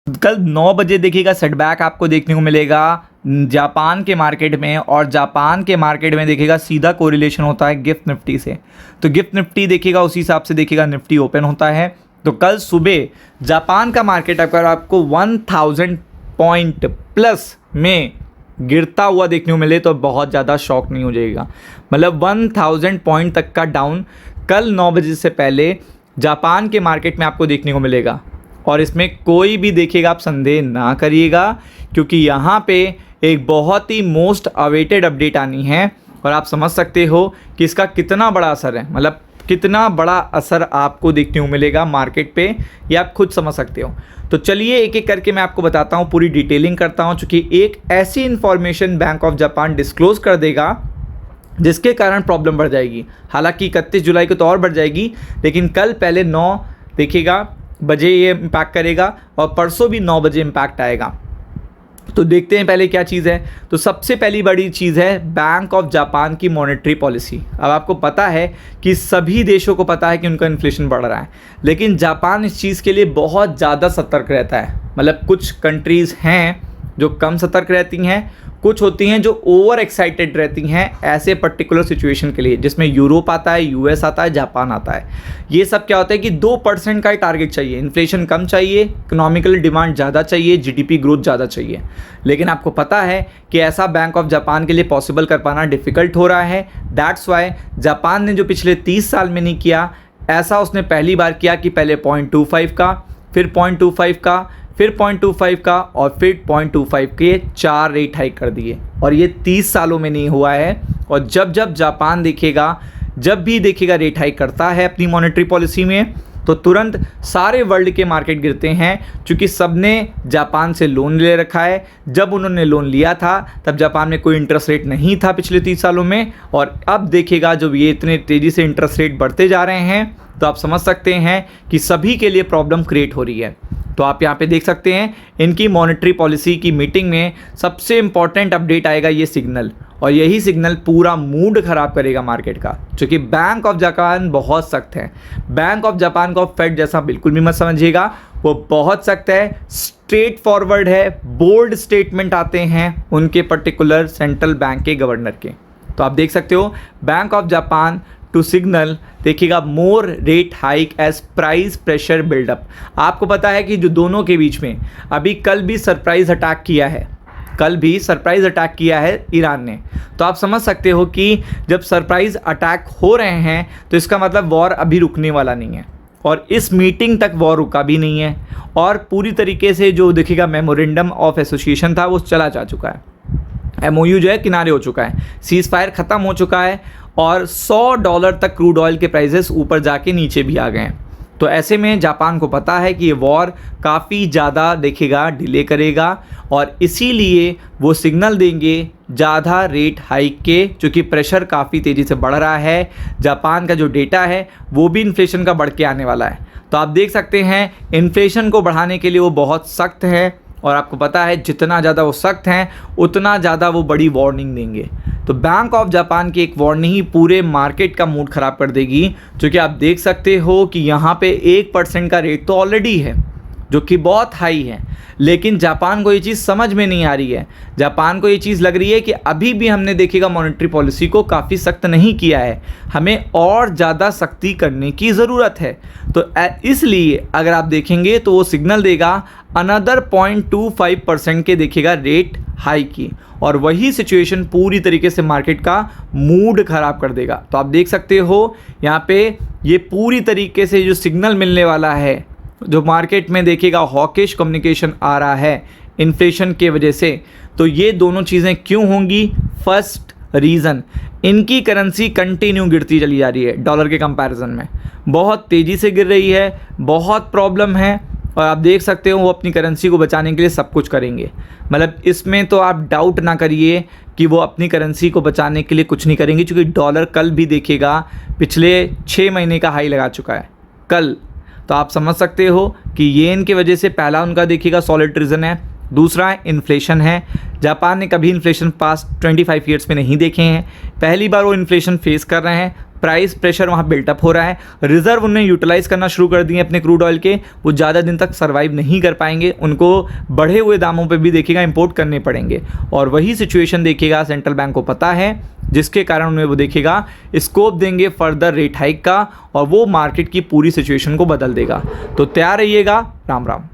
कल 9 बजे देखिएगा सेटबैक आपको देखने को मिलेगा जापान के मार्केट में, और जापान के मार्केट में देखिएगा सीधा कोरिलेशन होता है गिफ्ट निफ्टी से। तो गिफ्ट निफ्टी देखिएगा उसी हिसाब से देखिएगा निफ्टी ओपन होता है। तो कल सुबह जापान का मार्केट अगर आपको 1000 पॉइंट प्लस में गिरता हुआ देखने को मिले तो बहुत ज़्यादा शॉक नहीं हो जाएगा। मतलब 1000 पॉइंट तक का डाउन कल 9 बजे से पहले जापान के मार्केट में आपको देखने को मिलेगा। और इसमें कोई भी देखिएगा आप संदेह ना करिएगा, क्योंकि यहाँ पे एक बहुत ही मोस्ट अवेटेड अपडेट आनी है और आप समझ सकते हो कि इसका कितना बड़ा असर है। मतलब कितना बड़ा असर आपको देखने को मिलेगा मार्केट पे, ये आप खुद समझ सकते हो। तो चलिए एक एक करके मैं आपको बताता हूँ, पूरी डिटेलिंग करता हूँ, चूँकि एक ऐसी information bank of Japan disclose कर देगा जिसके कारण प्रॉब्लम बढ़ जाएगी। हालांकि 31 जुलाई को तो और बढ़ जाएगी, लेकिन कल पहले 9 देखिएगा बजे ये इम्पैक्ट करेगा और परसों भी 9 बजे इम्पैक्ट आएगा। तो देखते हैं पहले क्या चीज़ है। तो सबसे पहली बड़ी चीज़ है बैंक ऑफ जापान की मॉनेटरी पॉलिसी। अब आपको पता है कि सभी देशों को पता है कि उनका इन्फ्लेशन बढ़ रहा है, लेकिन जापान इस चीज़ के लिए बहुत ज़्यादा सतर्क रहता है। मतलब कुछ कंट्रीज़ हैं जो कम सतर्क रहती हैं, कुछ होती हैं जो ओवर एक्साइटेड रहती हैं ऐसे पर्टिकुलर सिचुएशन के लिए, जिसमें यूरोप आता है, यूएस आता है, जापान आता है। ये सब क्या होता है कि 2% का ही टारगेट चाहिए, इन्फ्लेशन कम चाहिए, इकोनॉमिकल डिमांड ज़्यादा चाहिए, जीडीपी ग्रोथ ज़्यादा चाहिए। लेकिन आपको पता है कि ऐसा बैंक ऑफ जापान के लिए पॉसिबल कर पाना डिफ़िकल्ट हो रहा है। दैट्स वाई जापान ने जो पिछले 30 साल में नहीं किया, ऐसा उसने पहली बार किया कि पहले 0.25 का, फिर 0.25 का, फिर 0.25 का, और फिर 0.25 के 4 रेट हाइक कर दिए। और ये 30 सालों में नहीं हुआ है। और जब जब जापान देखेगा, जब भी देखेगा रेट हाइक करता है अपनी मॉनेटरी पॉलिसी में, तो तुरंत सारे वर्ल्ड के मार्केट गिरते हैं, क्योंकि सबने जापान से लोन ले रखा है। जब उन्होंने लोन लिया था तब जापान में कोई इंटरेस्ट रेट नहीं था पिछले 30 सालों में, और अब देखेगा जब ये इतने तेज़ी से इंटरेस्ट रेट बढ़ते जा रहे हैं तो आप समझ सकते हैं कि सभी के लिए प्रॉब्लम क्रिएट हो रही है। तो आप यहाँ पे देख सकते हैं इनकी मॉनेटरी पॉलिसी की मीटिंग में सबसे इम्पॉर्टेंट अपडेट आएगा ये सिग्नल, और यही सिग्नल पूरा मूड ख़राब करेगा मार्केट का, क्योंकि बैंक ऑफ जापान बहुत सख्त है। बैंक ऑफ जापान को फेड जैसा बिल्कुल भी मत समझिएगा, वो बहुत सख्त है, स्ट्रेट फॉरवर्ड है, बोल्ड स्टेटमेंट आते हैं उनके पर्टिकुलर सेंट्रल बैंक के गवर्नर के। तो आप देख सकते हो bank of Japan to signal देखिएगा more rate hike as price pressure buildup. आपको पता है कि जो दोनों के बीच में अभी कल भी सरप्राइज अटैक किया है, कल भी सरप्राइज अटैक किया है ईरान ने। तो आप समझ सकते हो कि जब सरप्राइज अटैक हो रहे हैं तो इसका मतलब वॉर अभी रुकने वाला नहीं है, और इस मीटिंग तक वॉर रुका भी नहीं है, और पूरी तरीके से जो देखिएगा मेमोरेंडम ऑफ एसोसिएशन था वो चला जा चुका है। MOU जो है किनारे हो चुका है, सीज़ फायर ख़त्म हो चुका है, और $100 तक क्रूड ऑयल के प्राइसेस ऊपर जाके नीचे भी आ गए हैं। तो ऐसे में जापान को पता है कि ये वॉर काफ़ी ज़्यादा देखेगा डिले करेगा, और इसीलिए वो सिग्नल देंगे ज़्यादा रेट हाइक के, चूँकि प्रेशर काफ़ी तेज़ी से बढ़ रहा है। जापान का जो डेटा है वो भी इन्फ्लेशन का बढ़ के आने वाला है। तो आप देख सकते हैं इन्फ्लेशन को बढ़ाने के लिए वो बहुत सख्त है, और आपको पता है जितना ज़्यादा वो सख्त हैं उतना ज़्यादा वो बड़ी वार्निंग देंगे। तो बैंक ऑफ जापान की एक वार्निंग ही पूरे मार्केट का मूड ख़राब कर देगी, क्योंकि आप देख सकते हो कि यहाँ पे 1% का रेट तो ऑलरेडी है, जो कि बहुत हाई है। लेकिन जापान को ये चीज़ समझ में नहीं आ रही है। जापान को ये चीज़ लग रही है कि अभी भी हमने देखेगा मॉनेटरी पॉलिसी को काफ़ी सख्त नहीं किया है, हमें और ज़्यादा सख्ती करने की ज़रूरत है। तो इसलिए अगर आप देखेंगे तो वो सिग्नल देगा अनदर 0.25% के देखिएगा रेट हाई की, और वही सिचुएशन पूरी तरीके से मार्केट का मूड ख़राब कर देगा। तो आप देख सकते हो यहाँ पे ये पूरी तरीके से जो सिग्नल मिलने वाला है, जो मार्केट में देखिएगा हॉकिश कम्युनिकेशन आ रहा है इन्फ्लेशन के वजह से। तो ये दोनों चीज़ें क्यों होंगी? फर्स्ट रीज़न, इनकी करेंसी कंटिन्यू गिरती चली जा रही है डॉलर के कंपैरिजन में, बहुत तेज़ी से गिर रही है, बहुत प्रॉब्लम है, और आप देख सकते हो वो अपनी करेंसी को बचाने के लिए सब कुछ करेंगे। मतलब इसमें तो आप डाउट ना करिए कि वो अपनी करेंसी को बचाने के लिए कुछ नहीं करेंगे, क्योंकि डॉलर कल भी देखिएगा पिछले 6 महीने का हाई लगा चुका है कल। तो आप समझ सकते हो कि येन की वजह से पहला उनका देखिएगा सॉलिड रीज़न है, दूसरा इन्फ्लेशन है। जापान ने कभी इन्फ्लेशन पास्ट 25 ईयर्स में नहीं देखे हैं, पहली बार वो इन्फ्लेशन फेस कर रहे हैं। प्राइस प्रेशर वहाँ बिल्टअप हो रहा है, रिजर्व उन्हें यूटिलाइज़ करना शुरू कर दिए अपने क्रूड ऑयल के, वो ज़्यादा दिन तक सर्वाइव नहीं कर पाएंगे, उनको बढ़े हुए दामों पे भी देखिएगा इंपोर्ट करने पड़ेंगे। और वही सिचुएशन देखिएगा सेंट्रल बैंक को पता है, जिसके कारण उन्हें वो देखिएगा स्कोप देंगे फर्दर रेट हाइक का, और वो मार्केट की पूरी सिचुएशन को बदल देगा। तो तैयार रहिएगा। राम राम।